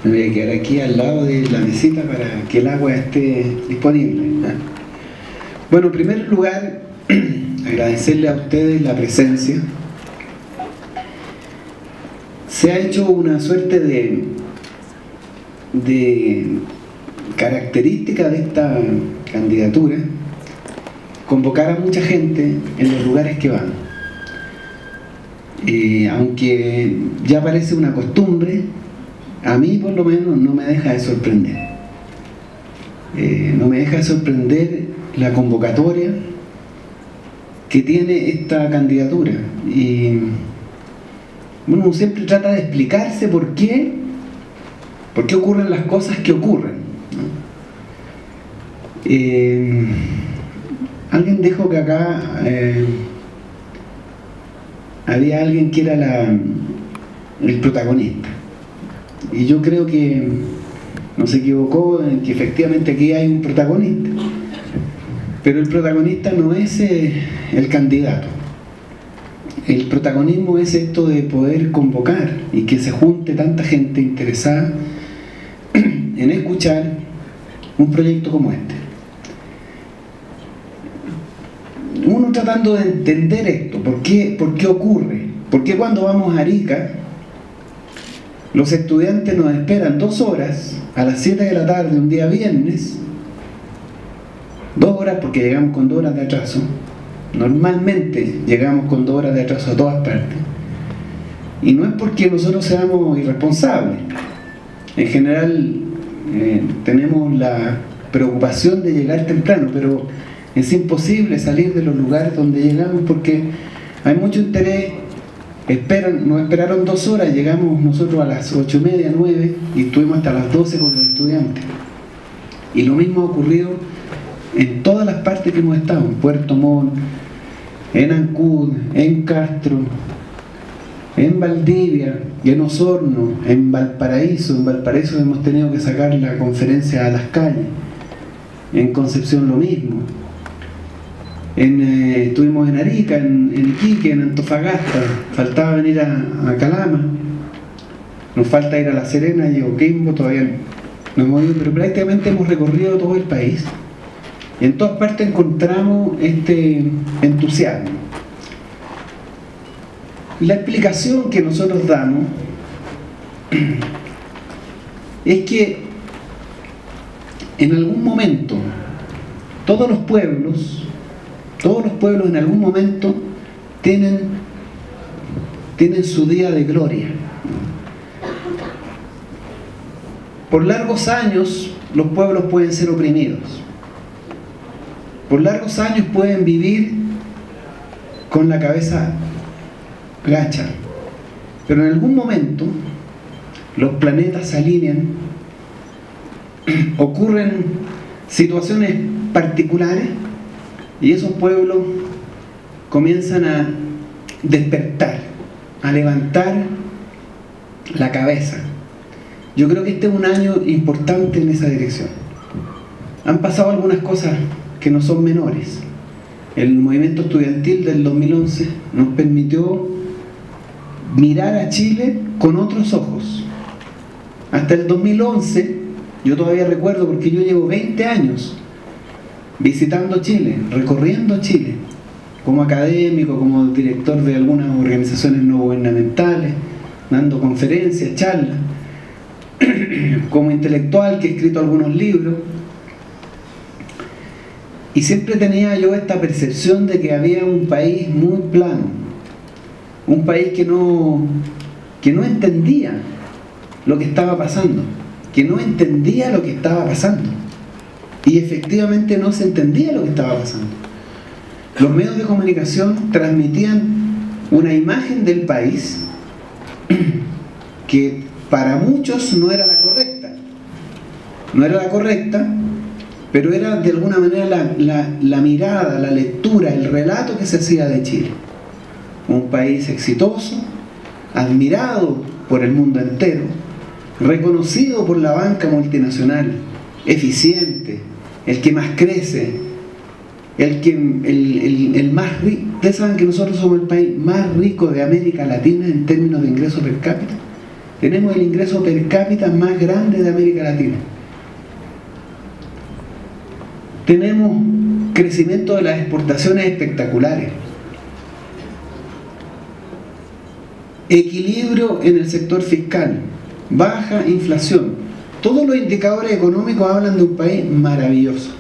Me voy a quedar aquí al lado de la mesita para que el agua esté disponible. Bueno, en primer lugar, agradecerle a ustedes la presencia. Se ha hecho una suerte de característica de esta candidatura, convocar a mucha gente en los lugares que van. Aunque ya parece una costumbre, a mí por lo menos no me deja de sorprender. No me deja de sorprender la convocatoria que tiene esta candidatura. Y bueno, uno siempre trata de explicarse por qué ocurren las cosas que ocurren, ¿no? Alguien dijo que acá había alguien que era el protagonista, y yo creo que no se equivocó en que efectivamente aquí hay un protagonista, pero el protagonista no es el candidato. El protagonismo es esto de poder convocar y que se junte tanta gente interesada en escuchar un proyecto como este. Uno tratando de entender esto, ¿por qué ocurre? ¿Por qué cuando vamos a Arica los estudiantes nos esperan 2 horas a las 7 de la tarde un día viernes? 2 horas porque llegamos con 2 horas de atraso. Normalmente llegamos con 2 horas de atraso a todas partes. Y no es porque nosotros seamos irresponsables. En general tenemos la preocupación de llegar temprano, pero es imposible salir de los lugares donde llegamos porque hay mucho interés. Nos esperaron 2 horas, llegamos nosotros a las 8:30, 9 y estuvimos hasta las 12 con los estudiantes. Y lo mismo ha ocurrido en todas las partes que hemos estado, en Puerto Montt, en Ancud, en Castro, en Valdivia, en Osorno, en Valparaíso. En Valparaíso hemos tenido que sacar la conferencia a las calles, en Concepción lo mismo. Estuvimos en Arica, en Iquique, en Antofagasta, faltaba venir a Calama, nos falta ir a La Serena y a Coquimbo, todavía no hemos ido, pero prácticamente hemos recorrido todo el país. Y en todas partes encontramos este entusiasmo. La explicación que nosotros damos es que en algún momento todos los pueblos en algún momento tienen su día de gloria. Por largos años los pueblos pueden ser oprimidos. Por largos años pueden vivir con la cabeza gacha. Pero en algún momento los planetas se alinean, ocurren situaciones particulares y esos pueblos comienzan a despertar, a levantar la cabeza. Yo creo que este es un año importante en esa dirección. Han pasado algunas cosas que no son menores. El movimiento estudiantil del 2011 nos permitió mirar a Chile con otros ojos. Hasta el 2011, yo todavía recuerdo porque yo llevo 20 años visitando Chile, recorriendo Chile, como académico, como director de algunas organizaciones no gubernamentales, dando conferencias, charlas, como intelectual que he escrito algunos libros. Y siempre tenía yo esta percepción de que había un país muy plano, un país que no entendía lo que estaba pasando, que no entendía lo que estaba pasando. Y efectivamente no se entendía lo que estaba pasando. Los medios de comunicación transmitían una imagen del país que para muchos no era la correcta. No era la correcta, pero era de alguna manera la mirada, la lectura, el relato que se hacía de Chile. Un país exitoso, admirado por el mundo entero, reconocido por la banca multinacional, eficiente, el que más crece, el más rico. Ustedes saben que nosotros somos el país más rico de América Latina en términos de ingresos per cápita. Tenemos el ingreso per cápita más grande de América Latina. Tenemos crecimiento de las exportaciones espectaculares. Equilibrio en el sector fiscal. Baja inflación. Todos los indicadores económicos hablan de un país maravilloso.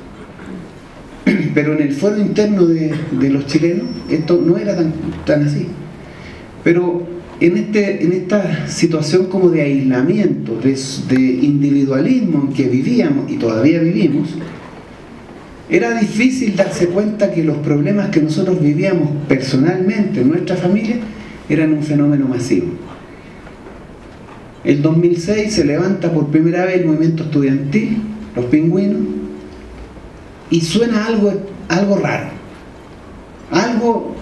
Pero en el fuero interno de los chilenos esto no era tan así. Pero en esta situación como de aislamiento, de individualismo en que vivíamos y todavía vivimos, era difícil darse cuenta que los problemas que nosotros vivíamos personalmente en nuestra familia eran un fenómeno masivo. El 2006 se levanta por primera vez el movimiento estudiantil, los pingüinos, y suena algo raro. Algo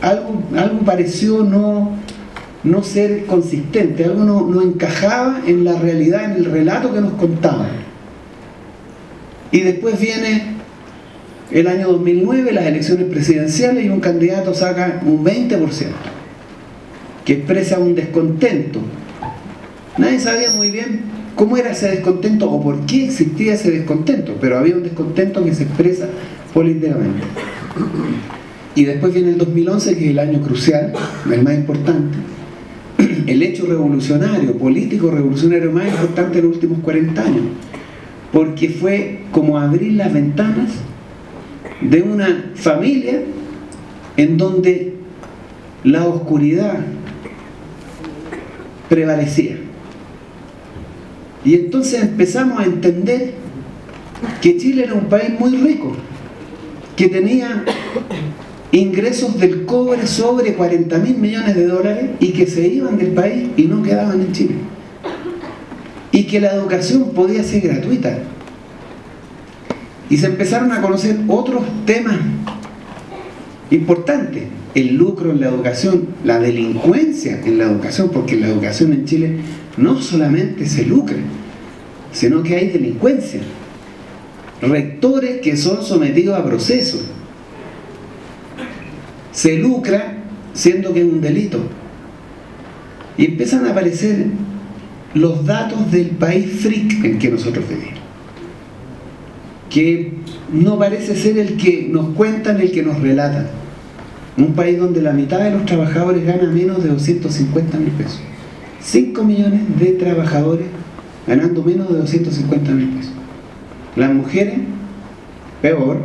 pareció no ser consistente, algo no encajaba en la realidad, en el relato que nos contaban. Y después viene el año 2009, las elecciones presidenciales, y un candidato saca un 20%, que expresa un descontento. Nadie sabía muy bien cómo era ese descontento o por qué existía ese descontento, pero había un descontento que se expresa políticamente. Y después viene el 2011, que es el año crucial, el más importante, el hecho revolucionario, político revolucionario más importante de los últimos 40 años, porque fue como abrir las ventanas de una familia en donde la oscuridad prevalecía. Y entonces empezamos a entender que Chile era un país muy rico, que tenía ingresos del cobre sobre 40.000 millones de dólares y que se iban del país y no quedaban en Chile. Y que la educación podía ser gratuita. Y se empezaron a conocer otros temas importantes. El lucro en la educación, la delincuencia en la educación, porque en la educación en Chile no solamente se lucra, sino que hay delincuencia. Rectores que son sometidos a procesos. Se lucra siendo que es un delito. Y empiezan a aparecer los datos del país freak en que nosotros vivimos, que no parece ser el que nos cuentan, el que nos relatan. Un país donde la mitad de los trabajadores gana menos de 250.000 pesos. 5 millones de trabajadores ganando menos de 250.000 pesos. Las mujeres, peor,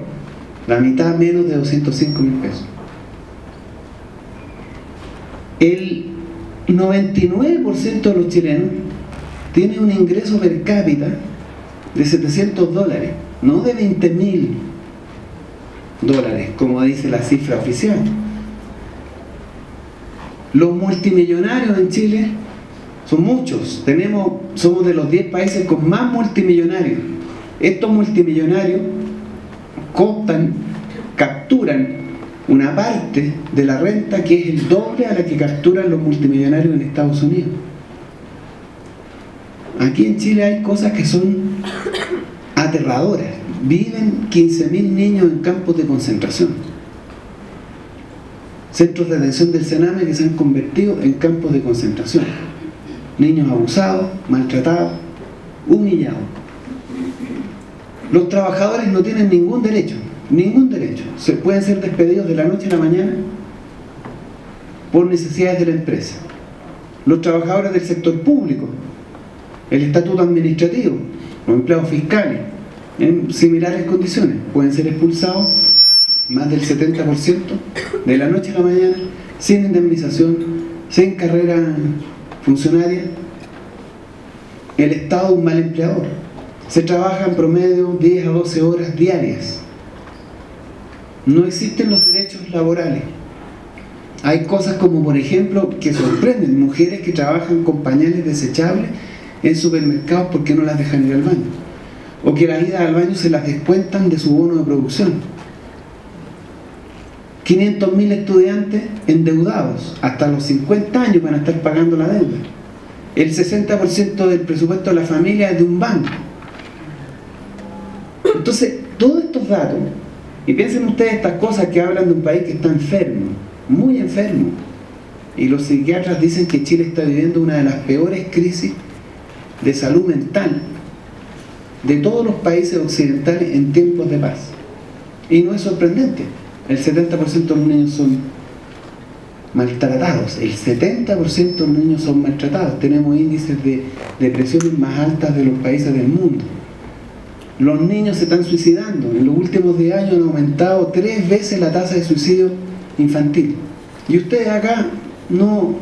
la mitad menos de 205.000 pesos. El 99% de los chilenos tiene un ingreso per cápita de $700, no de $20.000, como dice la cifra oficial. Los multimillonarios en Chile son muchos. Somos de los 10 países con más multimillonarios. Estos multimillonarios capturan una parte de la renta que es el doble a la que capturan los multimillonarios en Estados Unidos. Aquí en Chile hay cosas que son aterradoras. Viven 15.000 niños en campos de concentración. Centros de detención del Sename que se han convertido en campos de concentración. Niños abusados, maltratados, humillados. Los trabajadores no tienen ningún derecho. Ningún derecho. Se pueden ser despedidos de la noche a la mañana por necesidades de la empresa. Los trabajadores del sector público, el estatuto administrativo, los empleados fiscales, en similares condiciones, pueden ser expulsados más del 70% de la noche a la mañana, sin indemnización, sin carrera funcionaria. El Estado es un mal empleador. Se trabaja en promedio 10 a 12 horas diarias. No existen los derechos laborales. Hay cosas como, por ejemplo, que sorprenden: mujeres que trabajan con pañales desechables en supermercados porque no las dejan ir al baño, o que las idas al baño se las descuentan de su bono de producción. 500.000 estudiantes endeudados, hasta los 50 años van a estar pagando la deuda. El 60% del presupuesto de la familia es de un banco. Entonces, todos estos datos, y piensen ustedes estas cosas que hablan de un país que está enfermo, muy enfermo, y los psiquiatras dicen que Chile está viviendo una de las peores crisis de salud mental de todos los países occidentales en tiempos de paz. Y no es sorprendente, el 70% de los niños son maltratados, el 70% de los niños son maltratados. Tenemos índices de depresiones más altas de los países del mundo. Los niños se están suicidando. En los últimos 10 años han aumentado 3 veces la tasa de suicidio infantil. Y ustedes acá no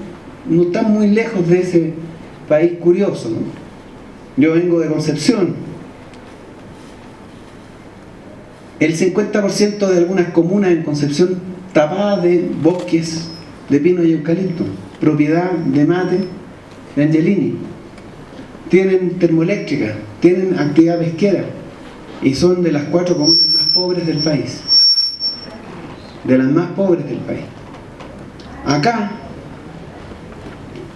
están muy lejos de ese país curioso, ¿no? Yo vengo de Concepción. El 50% de algunas comunas en Concepción tapadas de bosques de pino y eucalipto, propiedad de Mate, de Angelini. Tienen termoeléctrica, tienen actividad pesquera y son de las 4 comunas más pobres del país. De las más pobres del país. Acá,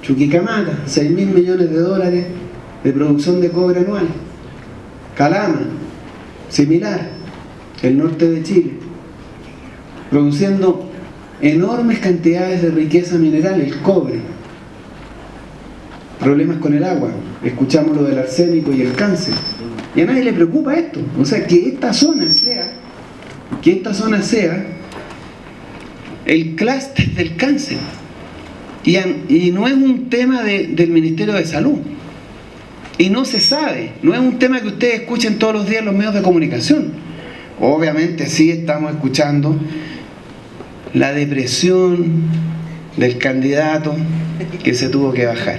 Chuquicamata, 6.000 millones de dólares de producción de cobre anual. Calama, similar, el norte de Chile, produciendo enormes cantidades de riqueza mineral, el cobre. Problemas con el agua, escuchamos lo del arsénico y el cáncer. Y a nadie le preocupa esto. O sea, que esta zona sea el clúster del cáncer. Y no es un tema del Ministerio de Salud. Y no se sabe, no es un tema que ustedes escuchen todos los días en los medios de comunicación. Obviamente sí estamos escuchando la depresión del candidato que se tuvo que bajar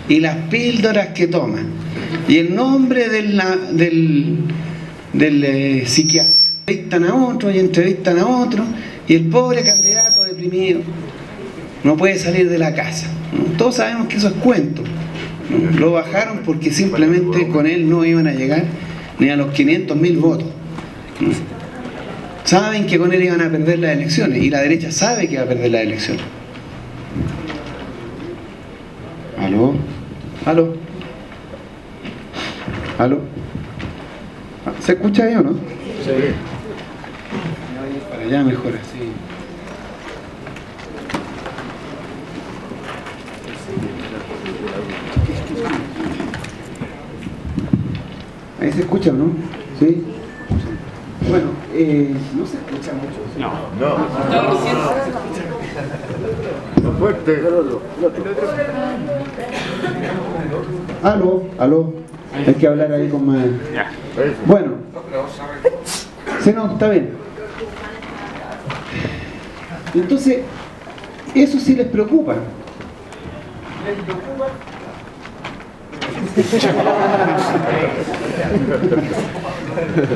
y las píldoras que toman y el nombre del psiquiatra. Entrevistan a otro y entrevistan a otro y el pobre candidato deprimido no puede salir de la casa, ¿no? Todos sabemos que eso es cuento, ¿no? Lo bajaron porque simplemente con él no iban a llegar ni a los 500.000 votos, ¿no? Saben que con él iban a perder las elecciones y la derecha sabe que va a perder las elecciones. ¿Aló? ¿Aló? ¿Aló? ¿Se escucha ahí o no? Sí. Para allá mejor así. Ahí se escucha, ¿no? Sí. Bueno, no se escucha mucho. ¿Sí? No. No fuerte. Aló, aló. Hay que hablar ahí con más. Bueno. Sí, no, está bien. Entonces, eso sí les preocupa.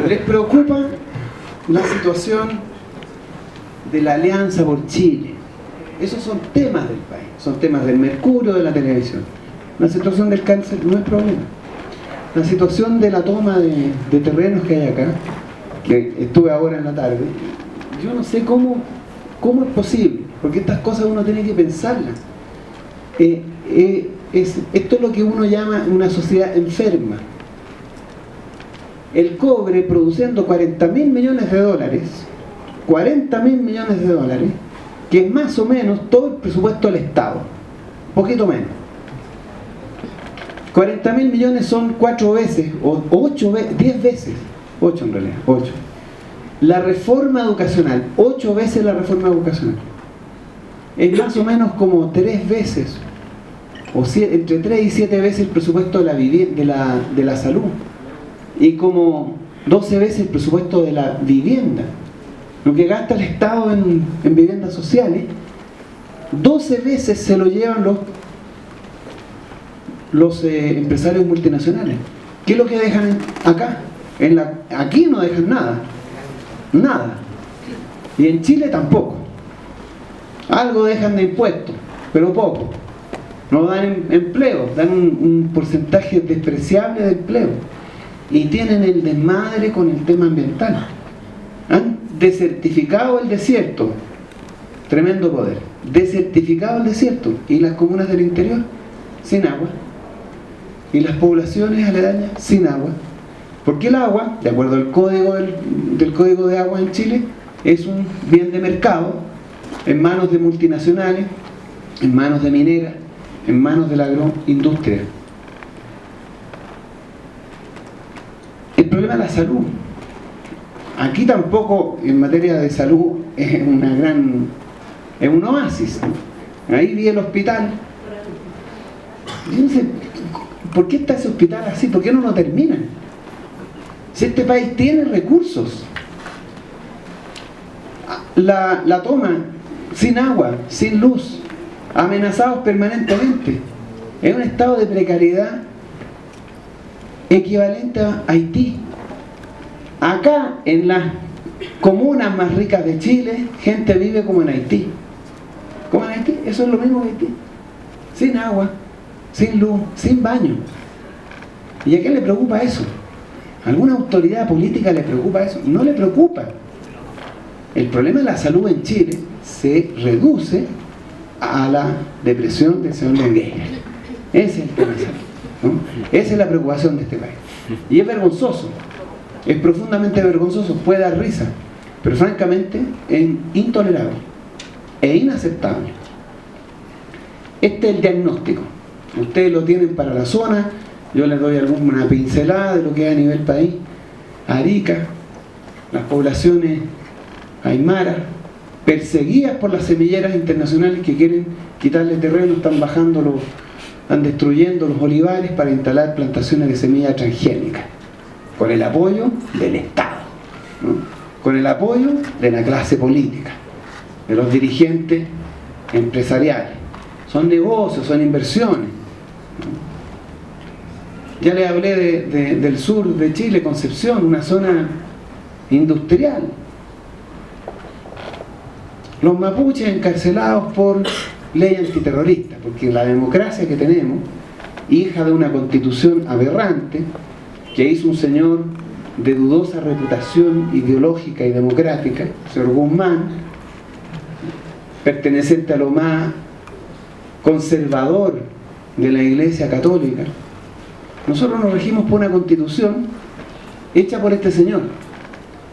Les preocupa la situación de la Alianza por Chile. Esos son temas del país, son temas del mercurio, de la televisión. La situación del cáncer no es problema. La situación de la toma de terrenos que hay acá, que estuve ahora en la tarde, yo no sé cómo es posible, porque estas cosas uno tiene que pensarlas. Esto es lo que uno llama una sociedad enferma. El cobre produciendo 40.000 millones de dólares, 40.000 millones de dólares, que es más o menos todo el presupuesto del Estado, poquito menos. 40.000 millones son 4 veces, o 8 veces, 10 veces, 8 en realidad, 8. La reforma educacional, 8 veces la reforma educacional. Es más o menos como 3 veces, o entre 3 y 7 veces el presupuesto de la salud. Y como 12 veces el presupuesto de la vivienda. Lo que gasta el Estado en viviendas sociales, 12 veces se lo llevan los empresarios multinacionales. ¿Qué es lo que dejan acá? Aquí no dejan nada. Nada. Y en Chile tampoco. Algo dejan de impuestos, pero poco. No dan empleo, dan un porcentaje despreciable de empleo. Y tienen el desmadre con el tema ambiental. Han desertificado el desierto. Tremendo poder. Desertificado el desierto. Y las comunas del interior sin agua. Y las poblaciones aledañas sin agua. Porque el agua, de acuerdo al código del Código de Agua en Chile, es un bien de mercado en manos de multinacionales, en manos de mineras, en manos de la agroindustria. El problema es la salud. Aquí tampoco en materia de salud es un oasis. Ahí vi el hospital. Yo no sé, ¿por qué está ese hospital así? ¿Por qué no lo terminan? Si este país tiene recursos, la toma sin agua, sin luz, amenazados permanentemente, es un estado de precariedad equivalente a Haití. Acá, en las comunas más ricas de Chile, gente vive como en Haití. ¿Como en Haití? Eso es lo mismo que Haití. Sin agua, sin luz, sin baño. ¿Y a quién le preocupa eso? ¿A alguna autoridad política le preocupa eso? No le preocupa. El problema de la salud en Chile se reduce a la depresión del señor Longueira. Ese es el tema de salud, ¿no? Esa es la preocupación de este país. Y es vergonzoso. Es profundamente vergonzoso, puede dar risa, pero francamente es intolerable e inaceptable. Este es el diagnóstico. Ustedes lo tienen para la zona, yo les doy alguna pincelada de lo que hay a nivel país. Arica, las poblaciones aymaras, perseguidas por las semilleras internacionales que quieren quitarle terreno, están destruyendo los olivares para instalar plantaciones de semillas transgénicas, con el apoyo del Estado, ¿no? Con el apoyo de la clase política, de los dirigentes empresariales. Son negocios, son inversiones, ¿no? Ya les hablé del sur de Chile, Concepción, una zona industrial. Los mapuches encarcelados por ley antiterrorista, porque la democracia que tenemos, hija de una constitución aberrante, que hizo un señor de dudosa reputación ideológica y democrática, el señor Guzmán, perteneciente a lo más conservador de la Iglesia Católica. Nosotros nos regimos por una constitución hecha por este señor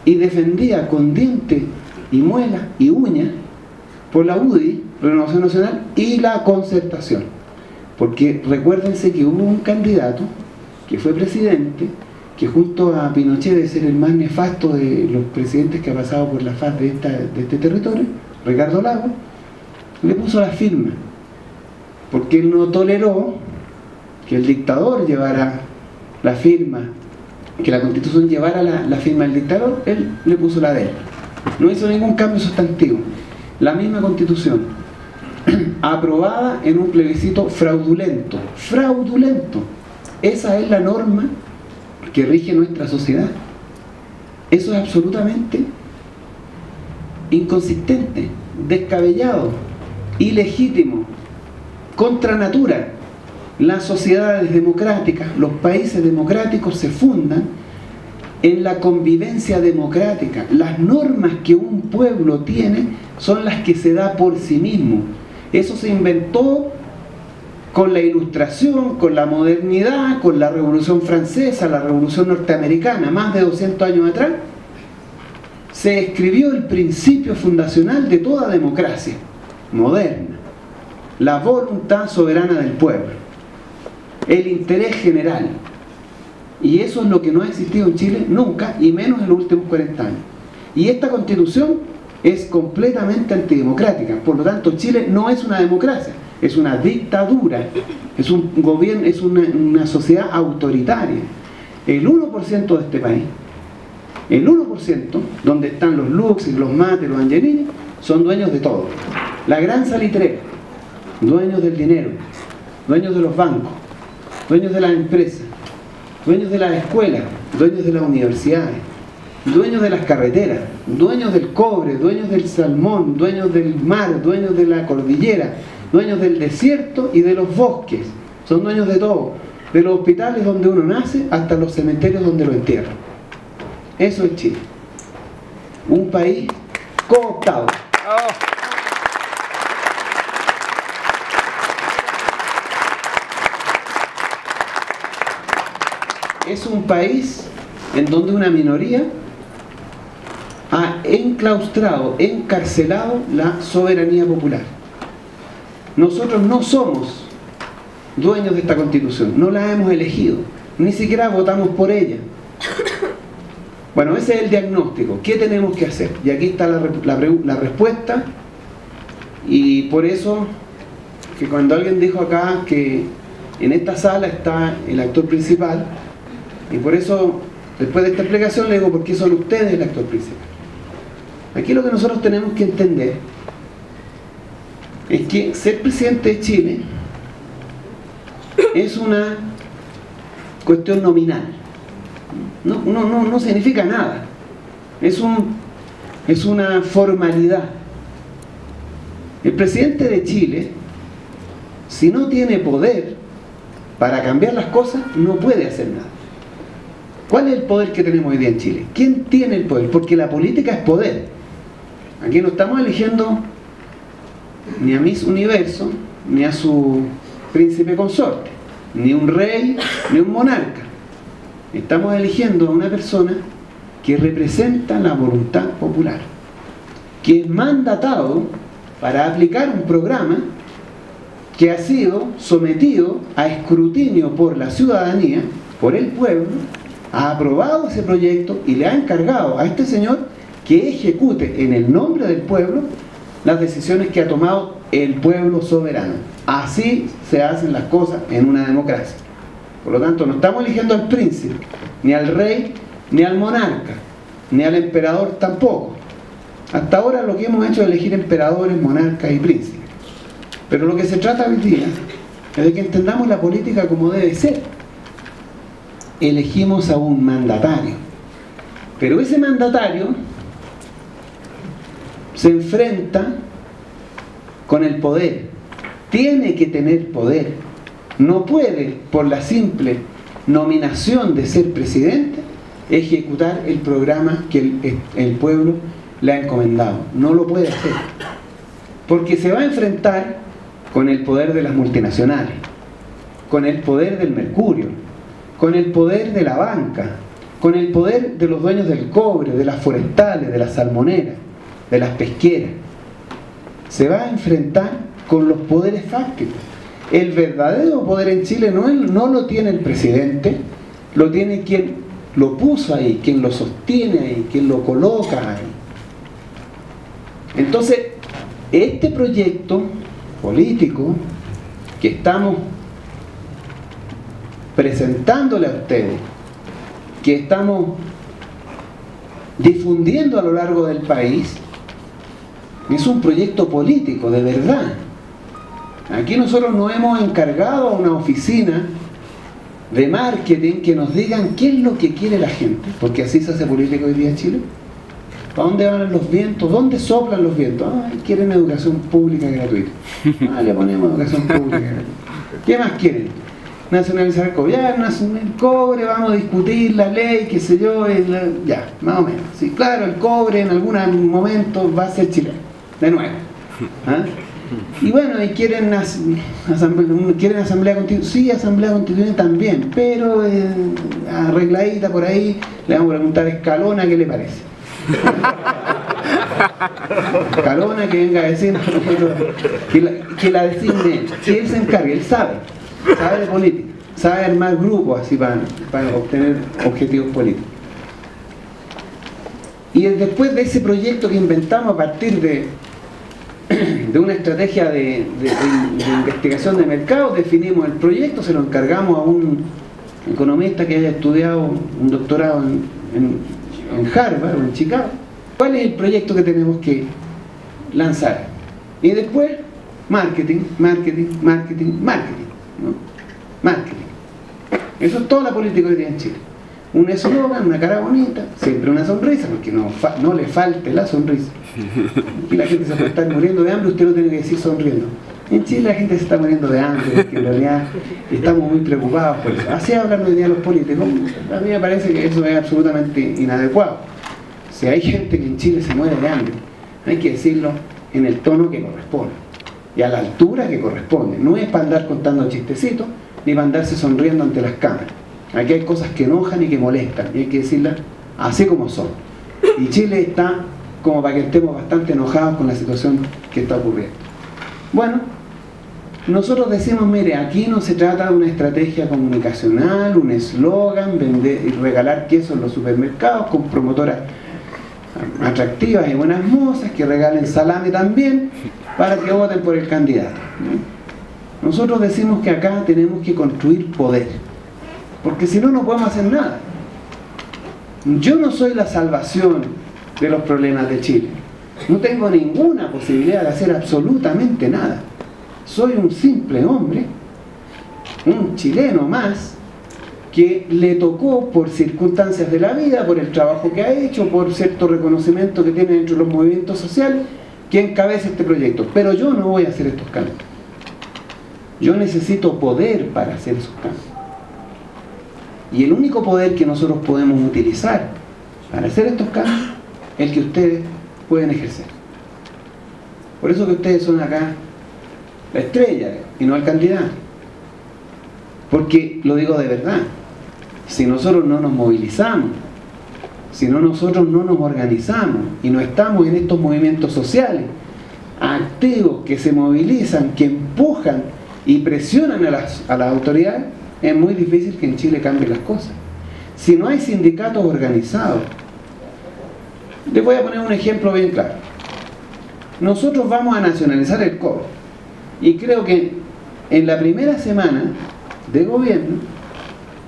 y defendida con dientes y muelas y uñas por la UDI, Renovación Nacional, y la Concertación. Porque recuérdense que hubo un candidato que fue presidente, que junto a Pinochet debe ser el más nefasto de los presidentes que ha pasado por la faz de este territorio, Ricardo Lagos, le puso la firma, porque él no toleró que el dictador llevara la firma, que la Constitución llevara la firma del dictador. Él le puso la de él. No hizo ningún cambio sustantivo. La misma Constitución, aprobada en un plebiscito fraudulento. Fraudulento. Esa es la norma que rige nuestra sociedad. Eso es absolutamente inconsistente, descabellado, ilegítimo, contra natura. Las sociedades democráticas, los países democráticos se fundan en la convivencia democrática. Las normas que un pueblo tiene son las que se da por sí mismo. Eso se inventó con la Ilustración, con la modernidad, con la Revolución Francesa, la Revolución Norteamericana, más de 200 años atrás. Se escribió el principio fundacional de toda democracia moderna: la voluntad soberana del pueblo, el interés general. Y eso es lo que no ha existido en Chile nunca, y menos en los últimos 40 años. Y esta Constitución es completamente antidemocrática. Por lo tanto, Chile no es una democracia, es una dictadura, es un gobierno, es una sociedad autoritaria. El 1% de este país, el 1%, donde están los Lux, los Mate, los Angelini, son dueños de todo. La gran salitrera, dueños del dinero, dueños de los bancos, dueños de las empresas, dueños de las escuelas, dueños de las universidades, dueños de las carreteras, dueños del cobre, dueños del salmón, dueños del mar, dueños de la cordillera, dueños del desierto y de los bosques. Son dueños de todo, de los hospitales donde uno nace hasta los cementerios donde lo entierran. Eso es Chile, un país cooptado. Es un país en donde una minoría ha enclaustrado, encarcelado la soberanía popular. Nosotros no somos dueños de esta Constitución, no la hemos elegido, ni siquiera votamos por ella. Bueno, ese es el diagnóstico. ¿Qué tenemos que hacer? Y aquí está la respuesta. Y por eso, que cuando alguien dijo acá que en esta sala está el actor principal, y por eso, después de esta explicación, le digo, ¿por qué son ustedes el actor principal? Aquí lo que nosotros tenemos que entender es que ser presidente de Chile es una cuestión nominal. No significa nada. Es una formalidad. El presidente de Chile, si no tiene poder para cambiar las cosas, no puede hacer nada. ¿Cuál es el poder que tenemos hoy día en Chile? ¿Quién tiene el poder? Porque la política es poder. Aquí no estamos eligiendo ni a Miss Universo, ni a su príncipe consorte, ni un rey, ni un monarca. Estamos eligiendo a una persona que representa la voluntad popular, que es mandatado para aplicar un programa que ha sido sometido a escrutinio por la ciudadanía, por el pueblo, ha aprobado ese proyecto y le ha encargado a este señor que ejecute en el nombre del pueblo las decisiones que ha tomado el pueblo soberano. Así se hacen las cosas en una democracia. Por lo tanto, no estamos eligiendo al príncipe, ni al rey, ni al monarca, ni al emperador tampoco. Hasta ahora lo que hemos hecho es elegir emperadores, monarcas y príncipes. Pero lo que se trata hoy día es de que entendamos la política como debe ser. Elegimos a un mandatario. Pero ese mandatario se enfrenta con el poder. Tiene que tener poder. No puede, por la simple nominación de ser presidente, ejecutar el programa que el pueblo le ha encomendado. No lo puede hacer. Porque se va a enfrentar con el poder de las multinacionales, con el poder del mercurio, con el poder de la banca, con el poder de los dueños del cobre, de las forestales, de las salmoneras, de las pesqueras. Se va a enfrentar con los poderes fácticos. El verdadero poder en Chile no lo tiene el presidente, lo tiene quien lo puso ahí, quien lo sostiene ahí, quien lo coloca ahí. Entonces, este proyecto político que estamos presentándole a ustedes, que estamos difundiendo a lo largo del país, es un proyecto político de verdad. Aquí nosotros nos hemos encargado a una oficina de marketing que nos digan qué es lo que quiere la gente, porque así se hace política hoy día en Chile. ¿Para dónde van los vientos? ¿Dónde soplan los vientos? Quieren educación pública gratuita. Le ponemos educación pública gratuita. ¿Qué más quieren? Nacionalizar el cobre. Ya, el cobre, vamos a discutir la ley, qué sé yo, ya, más o menos. Sí, claro, el cobre en algún momento va a ser chileno, de nuevo. Y bueno, y quieren asamblea constituyente, sí, asamblea constituyente también, pero arregladita por ahí, le vamos a preguntar a Escalona qué le parece. Escalona que venga a decir que la designe, que él se encargue, él sabe de política, sabe armar grupos así para obtener objetivos políticos. Y después de ese proyecto que inventamos a partir de una estrategia de investigación de mercado, definimos el proyecto, se lo encargamos a un economista que haya estudiado un doctorado en Harvard o en Chicago. ¿Cuál es el proyecto que tenemos que lanzar? Y después, marketing, ¿no? Marketing. Eso es toda la política hoy día en Chile. Un eslogan, una cara bonita, siempre una sonrisa, porque no le falte la sonrisa. Y la gente se puede estar muriendo de hambre, usted no tiene que decir sonriendo. En Chile la gente se está muriendo de hambre, porque en realidad estamos muy preocupados por eso. Así hablan hoy día los políticos. A mí me parece que eso es absolutamente inadecuado. Si hay gente que en Chile se muere de hambre, hay que decirlo en el tono que corresponde y a la altura que corresponde. No es para andar contando chistecitos ni para andarse sonriendo ante las cámaras. Aquí hay cosas que enojan y que molestan y hay que decirlas así como son. Y Chile está como para que estemos bastante enojados con la situación que está ocurriendo. Bueno, nosotros decimos, mire, aquí no se trata de una estrategia comunicacional, un eslogan, vender y regalar queso en los supermercados con promotoras atractivas y buenas mozas que regalen salame también para que voten por el candidato, ¿no? Nosotros decimos que acá tenemos que construir poder, porque si no, no podemos hacer nada. Yo no soy la salvación de los problemas de Chile, no tengo ninguna posibilidad de hacer absolutamente nada. Soy un simple hombre, un chileno más, que le tocó por circunstancias de la vida, por el trabajo que ha hecho, por cierto reconocimiento que tiene dentro de los movimientos sociales, que encabeza este proyecto. Pero yo no voy a hacer estos cambios. Yo necesito poder para hacer esos cambios. Y el único poder que nosotros podemos utilizar para hacer estos cambios es el que ustedes pueden ejercer. Por eso que ustedes son acá la estrella y no el candidato. Porque lo digo de verdad, si nosotros no nos movilizamos, si nosotros no nos organizamos y no estamos en estos movimientos sociales activos que se movilizan, que empujan y presionan a las autoridades, es muy difícil que en Chile cambien las cosas. Si no hay sindicatos organizados, les voy a poner un ejemplo bien claro. Nosotros vamos a nacionalizar el cobre y creo que en la primera semana de gobierno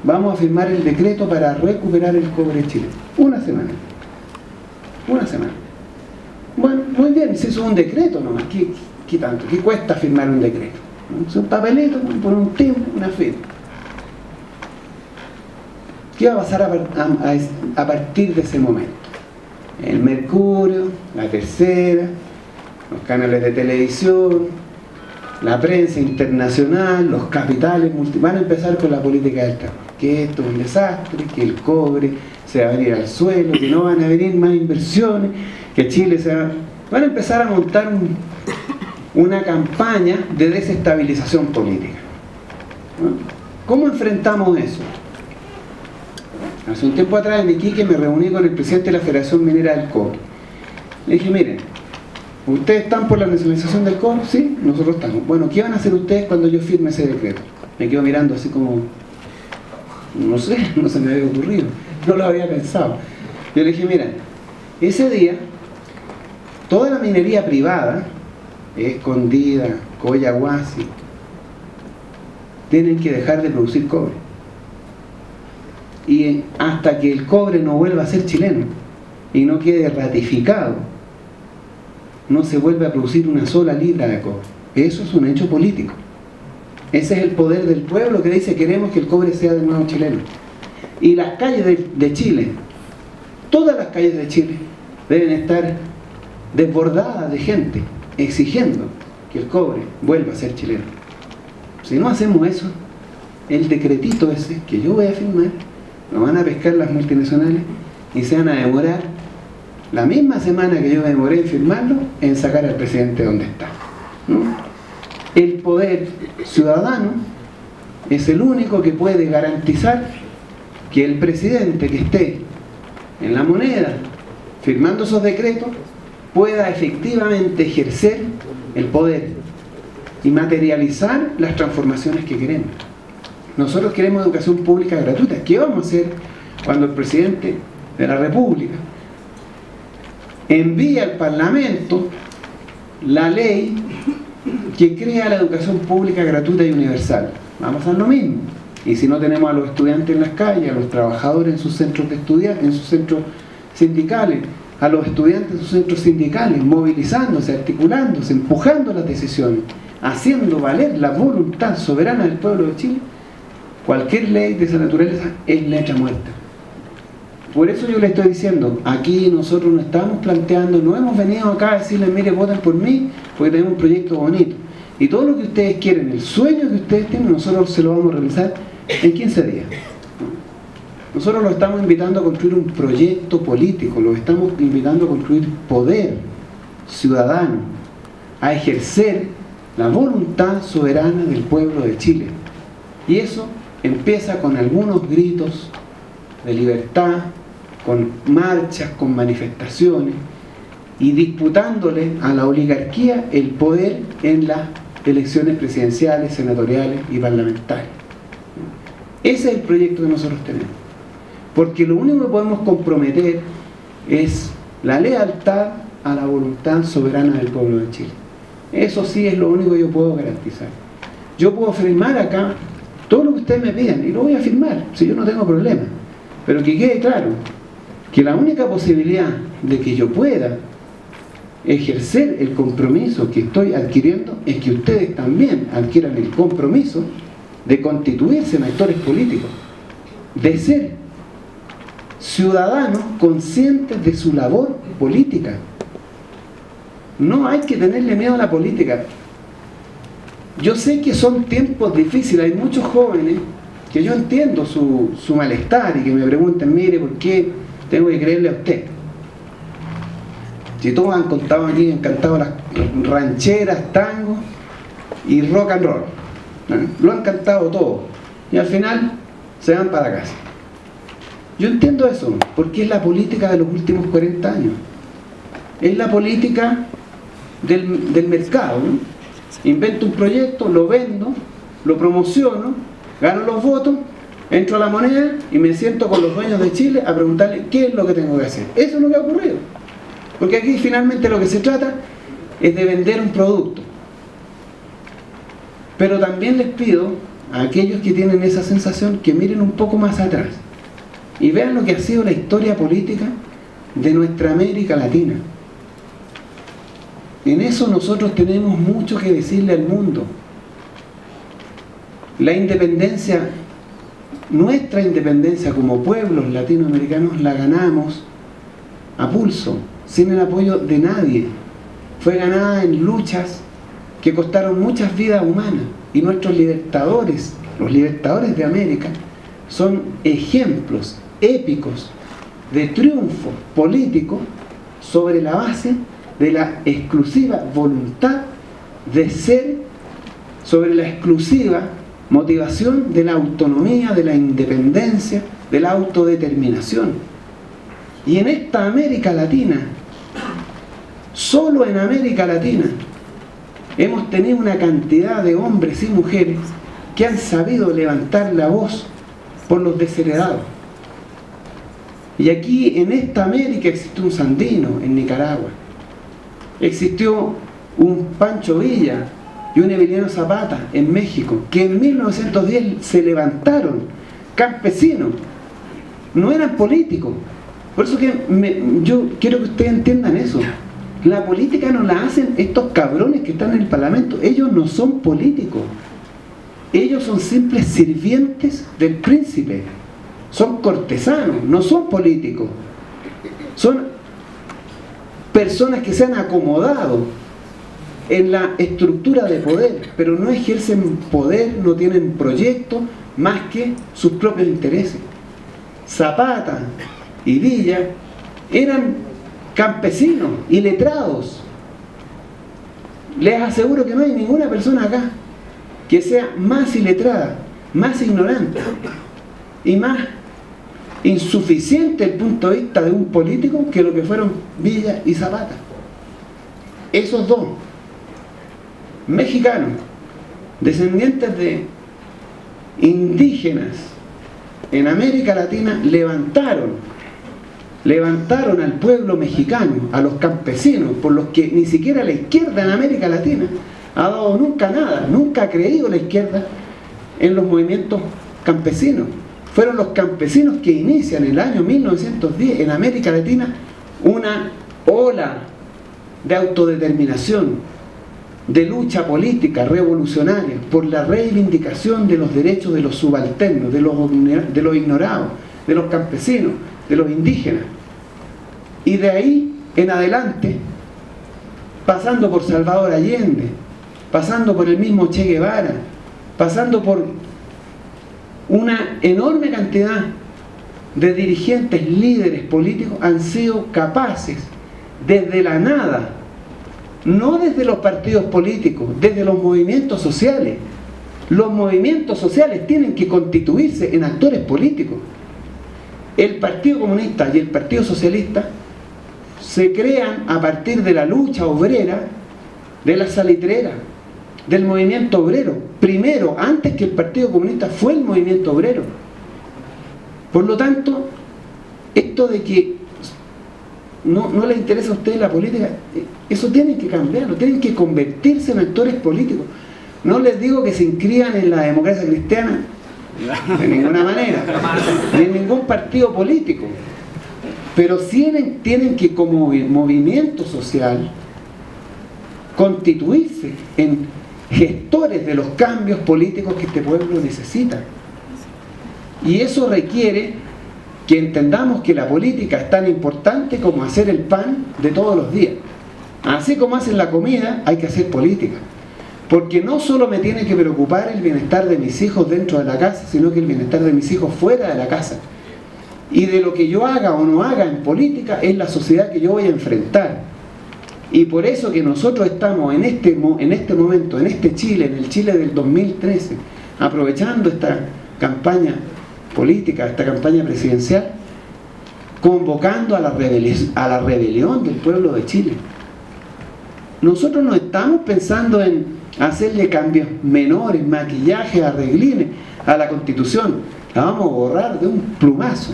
vamos a firmar el decreto para recuperar el cobre chileno. Una semana. Bueno, muy bien, si eso es un decreto nomás, ¿qué tanto? ¿Qué cuesta firmar un decreto? Es un papelito, por un timbre, una firma. ¿Qué va a pasar a partir de ese momento? El Mercurio, la Tercera, los canales de televisión, la prensa internacional, los capitales van a empezar con la política del carbón, que esto es un desastre, que el cobre se va a venir al suelo, que no van a venir más inversiones, que Chile van a empezar a montar una campaña de desestabilización política, ¿no? ¿Cómo enfrentamos eso? Hace un tiempo atrás en Iquique me reuní con el presidente de la Federación Minera del Cobre. Le dije, miren, ¿ustedes están por la nacionalización del cobre? Sí, nosotros estamos. Bueno, ¿qué van a hacer ustedes cuando yo firme ese decreto? Me quedo mirando así como, no sé, no se me había ocurrido, no lo había pensado. Yo le dije, mira, ese día, toda la minería privada, Escondida, Collahuasi, tienen que dejar de producir cobre. Y hasta que el cobre no vuelva a ser chileno y no quede ratificado, no se vuelve a producir una sola libra de cobre. Eso es un hecho político. Ese es el poder del pueblo que dice queremos que el cobre sea de nuevo chileno. Y las calles de Chile, todas las calles de Chile, deben estar desbordadas de gente exigiendo que el cobre vuelva a ser chileno. Si no hacemos eso, el decretito ese que yo voy a firmar, lo van a pescar las multinacionales y se van a demorar la misma semana que yo me demoré en firmarlo, en sacar al presidente donde está, ¿no? El poder ciudadano es el único que puede garantizar que el presidente que esté en la moneda firmando esos decretos pueda efectivamente ejercer el poder y materializar las transformaciones que queremos. Nosotros queremos educación pública gratuita. ¿Qué vamos a hacer cuando el presidente de la República envía al Parlamento la ley que crea la educación pública gratuita y universal? Vamos a hacer lo mismo. Y si no tenemos a los estudiantes en las calles, a los trabajadores en sus centros de estudiantes, en sus centros sindicales, a los estudiantes en sus centros sindicales, movilizándose, articulándose, empujando las decisiones, haciendo valer la voluntad soberana del pueblo de Chile, cualquier ley de esa naturaleza es letra muerta. Por eso yo le estoy diciendo, aquí nosotros no estamos planteando, no hemos venido acá a decirles, mire, voten por mí, porque tenemos un proyecto bonito. Y todo lo que ustedes quieren, el sueño que ustedes tienen, nosotros se lo vamos a realizar en 15 días. Nosotros los estamos invitando a construir un proyecto político, los estamos invitando a construir poder ciudadano, a ejercer la voluntad soberana del pueblo de Chile. Y eso empieza con algunos gritos de libertad, con marchas, con manifestaciones, y disputándole a la oligarquía el poder en la elecciones presidenciales, senatoriales y parlamentarias. Ese es el proyecto que nosotros tenemos. Porque lo único que podemos comprometer es la lealtad a la voluntad soberana del pueblo de Chile. Eso sí es lo único que yo puedo garantizar. Yo puedo firmar acá todo lo que ustedes me pidan, y lo voy a firmar, si yo no tengo problema. Pero que quede claro que la única posibilidad de que yo pueda ejercer el compromiso que estoy adquiriendo es que ustedes también adquieran el compromiso de constituirse en actores políticos, de ser ciudadanos conscientes de su labor política. No hay que tenerle miedo a la política. Yo sé que son tiempos difíciles, hay muchos jóvenes que yo entiendo su malestar y que me preguntan, mire, ¿por qué tengo que creerle a usted? Si todos han contado aquí, han cantado las rancheras, tangos y rock and roll, ¿no? Lo han cantado todo y al final se van para casa. Yo entiendo eso, porque es la política de los últimos 40 años. Es la política del mercado, ¿no? Invento un proyecto, lo vendo, lo promociono, gano los votos, entro a la moneda y me siento con los dueños de Chile a preguntarle qué es lo que tengo que hacer. Eso es lo que ha ocurrido. Porque aquí finalmente lo que se trata es de vender un producto. Pero también les pido a aquellos que tienen esa sensación que miren un poco más atrás y vean lo que ha sido la historia política de nuestra América Latina. En eso nosotros tenemos mucho que decirle al mundo. La independencia, nuestra independencia como pueblos latinoamericanos la ganamos a pulso, sin el apoyo de nadie. Fue ganada en luchas que costaron muchas vidas humanas, y nuestros libertadores, los libertadores de América, son ejemplos épicos de triunfo político sobre la base de la exclusiva voluntad de ser, sobre la exclusiva motivación de la autonomía, de la independencia, de la autodeterminación. Y en esta América Latina, solo en América Latina, hemos tenido una cantidad de hombres y mujeres que han sabido levantar la voz por los desheredados. Y aquí en esta América existió un Sandino en Nicaragua, existió un Pancho Villa y un Emiliano Zapata en México, que en 1910 se levantaron campesinos, no eran políticos. Por eso que yo quiero que ustedes entiendan eso. La política no la hacen estos cabrones que están en el Parlamento. Ellos no son políticos. Ellos son simples sirvientes del príncipe. Son cortesanos, no son políticos. Son personas que se han acomodado en la estructura de poder, pero no ejercen poder, no tienen proyectos más que sus propios intereses. Zapata y Villa eran campesinos y letrados. Les aseguro que no hay ninguna persona acá que sea más iletrada, más ignorante y más insuficiente desde el punto de vista de un político que lo que fueron Villa y Zapata. Esos dos mexicanos, descendientes de indígenas en América Latina, levantaron al pueblo mexicano, a los campesinos, por los que ni siquiera la izquierda en América Latina ha dado nunca nada, nunca ha creído la izquierda en los movimientos campesinos. Fueron los campesinos que inician en el año 1910 en América Latina una ola de autodeterminación, de lucha política revolucionaria por la reivindicación de los derechos de los subalternos, de los ignorados, de los campesinos, de los indígenas. Y de ahí en adelante, pasando por Salvador Allende, pasando por el mismo Che Guevara, pasando por una enorme cantidad de dirigentes, líderes políticos, han sido capaces desde la nada, no desde los partidos políticos, desde los movimientos sociales. Los movimientos sociales tienen que constituirse en actores políticos. El Partido Comunista y el Partido Socialista se crean a partir de la lucha obrera de la salitrera, del movimiento obrero. Primero, antes que el Partido Comunista, fue el movimiento obrero. Por lo tanto, esto de que no les interesa a ustedes la política, eso tienen que cambiarlo, tienen que convertirse en actores políticos. No les digo que se inscriban en la democracia cristiana, de ninguna manera, ni en ningún partido político, pero sí tienen que, como movimiento social, constituirse en gestores de los cambios políticos que este pueblo necesita. Y eso requiere que entendamos que la política es tan importante como hacer el pan de todos los días. Así como hacen la comida, hay que hacer política. Porque no solo me tiene que preocupar el bienestar de mis hijos dentro de la casa, sino que el bienestar de mis hijos fuera de la casa. Y de lo que yo haga o no haga en política es la sociedad que yo voy a enfrentar. Y por eso que nosotros estamos en este momento, en este Chile, en el Chile del 2013, aprovechando esta campaña política, esta campaña presidencial, convocando a la rebelión del pueblo de Chile. Nosotros no estamos pensando en hacerle cambios menores, maquillajes, arreglines a la Constitución. La vamos a borrar de un plumazo.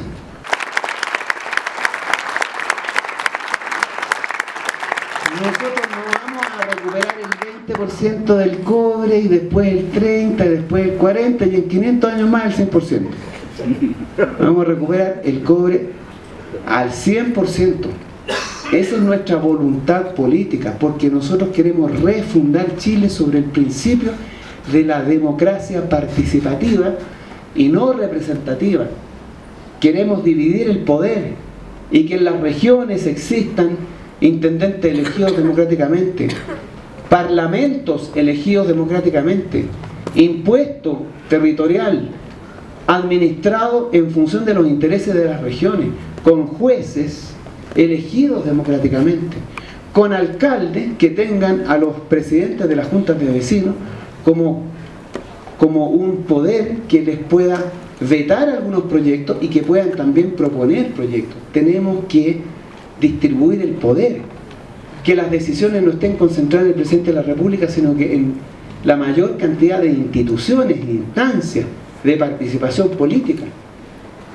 Nosotros no vamos a recuperar el 20% del cobre y después el 30% y después el 40% y en 500 años más el 100%. Vamos a recuperar el cobre al 100%. Esa es nuestra voluntad política, porque nosotros queremos refundar Chile sobre el principio de la democracia participativa y no representativa. Queremos dividir el poder y que en las regiones existan intendentes elegidos democráticamente, parlamentos elegidos democráticamente, impuesto territorial administrado en función de los intereses de las regiones, con jueces elegidos democráticamente, con alcaldes que tengan a los presidentes de las juntas de vecinos como un poder que les pueda vetar algunos proyectos y que puedan también proponer proyectos. Tenemos que distribuir el poder, que las decisiones no estén concentradas en el presidente de la República, sino que en la mayor cantidad de instituciones e instancias de participación política,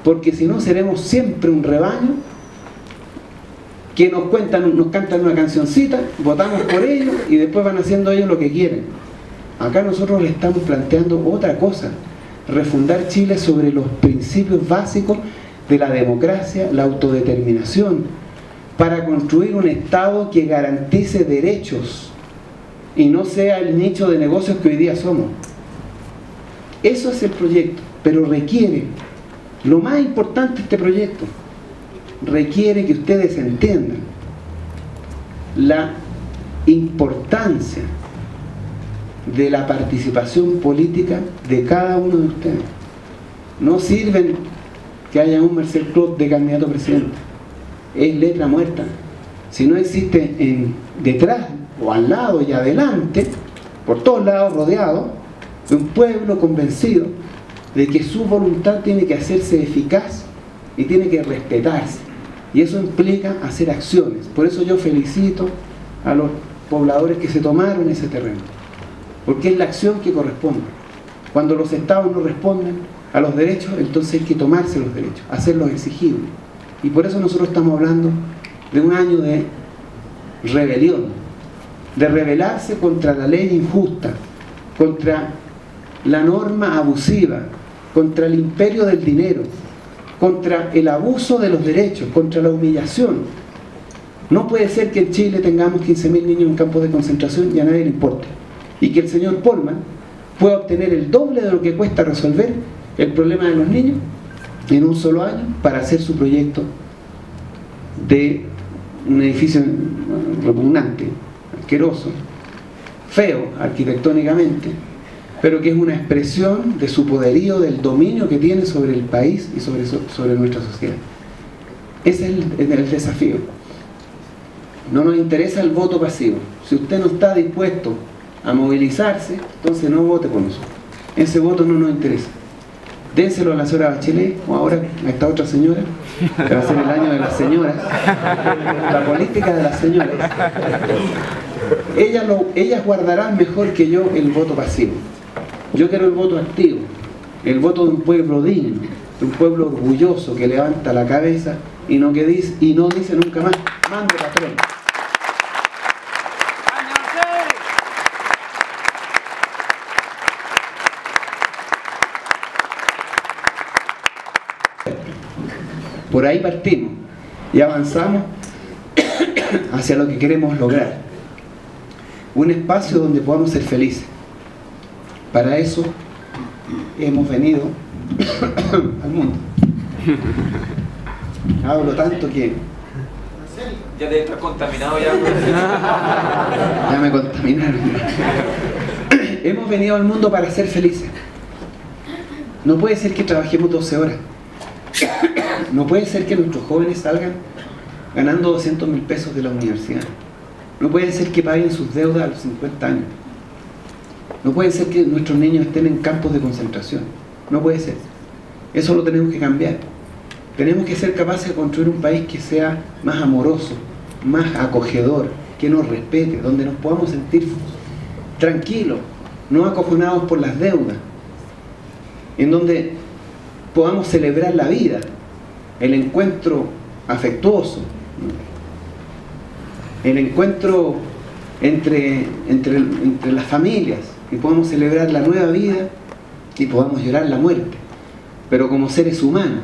porque si no seremos siempre un rebaño que nos cantan una cancioncita, votamos por ellos y después van haciendo ellos lo que quieren. Acá nosotros le estamos planteando otra cosa, refundar Chile sobre los principios básicos de la democracia, la autodeterminación, para construir un Estado que garantice derechos y no sea el nicho de negocios que hoy día somos. Eso es el proyecto, pero requiere, lo más importante de este proyecto, requiere que ustedes entiendan la importancia de la participación política de cada uno de ustedes. No sirven que haya un Marcel Clot de candidato a presidente, es letra muerta. Si no existe detrás o al lado y adelante, por todos lados rodeado, de un pueblo convencido de que su voluntad tiene que hacerse eficaz y tiene que respetarse, y eso implica hacer acciones. Por eso yo felicito a los pobladores que se tomaron ese terreno, porque es la acción que corresponde. Cuando los estados no responden a los derechos, entonces hay que tomarse los derechos, hacerlos exigibles, y por eso nosotros estamos hablando de un año de rebelión, de rebelarse contra la ley injusta, contra la norma abusiva, contra el imperio del dinero, contra el abuso de los derechos, contra la humillación. No puede ser que en Chile tengamos 15.000 niños en campos de concentración y a nadie le importe, y que el señor Polman pueda obtener el doble de lo que cuesta resolver el problema de los niños en un solo año para hacer su proyecto de un edificio repugnante, asqueroso, feo arquitectónicamente, pero que es una expresión de su poderío, del dominio que tiene sobre el país y sobre nuestra sociedad. Ese es el desafío. No nos interesa el voto pasivo. Si usted no está dispuesto a movilizarse, entonces no vote por nosotros. Ese voto no nos interesa. Dénselo a la señora Bachelet, o ahora a esta otra señora, que va a ser el año de las señoras, la política de las señoras. ellas guardarán mejor que yo el voto pasivo. Yo quiero el voto activo, el voto de un pueblo digno, de un pueblo orgulloso que levanta la cabeza y no dice nunca más, mande patrón. Por ahí partimos y avanzamos hacia lo que queremos lograr. Un espacio donde podamos ser felices. Para eso hemos venido al mundo. Hablo tanto que... Ya debe estar contaminado ya. Ya me contaminaron. Hemos venido al mundo para ser felices. No puede ser que trabajemos 12 horas. No puede ser que nuestros jóvenes salgan ganando 200.000 pesos de la universidad. No puede ser que paguen sus deudas a los 50 años. No puede ser que nuestros niños estén en campos de concentración. No puede ser. Eso lo tenemos que cambiar. Tenemos que ser capaces de construir un país que sea más amoroso, más acogedor, que nos respete, donde nos podamos sentir tranquilos, no acojonados por las deudas, en donde podamos celebrar la vida, el encuentro afectuoso, el encuentro entre las familias, y podamos celebrar la nueva vida y podamos llorar la muerte, pero como seres humanos,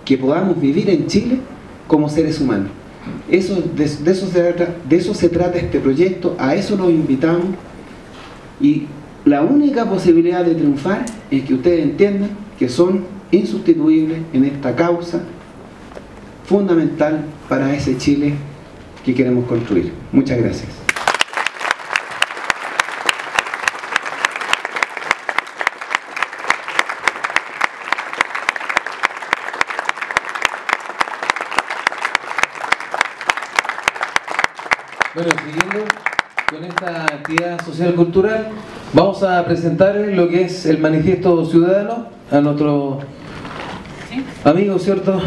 que podamos vivir en Chile como seres humanos. De eso se trata este proyecto, a eso los invitamos, y la única posibilidad de triunfar es que ustedes entiendan que son insustituibles en esta causa fundamental para ese Chile que queremos construir. Muchas gracias. Bueno, siguiendo con esta actividad social cultural, vamos a presentar lo que es el manifiesto ciudadano a nuestro amigo, ¿cierto?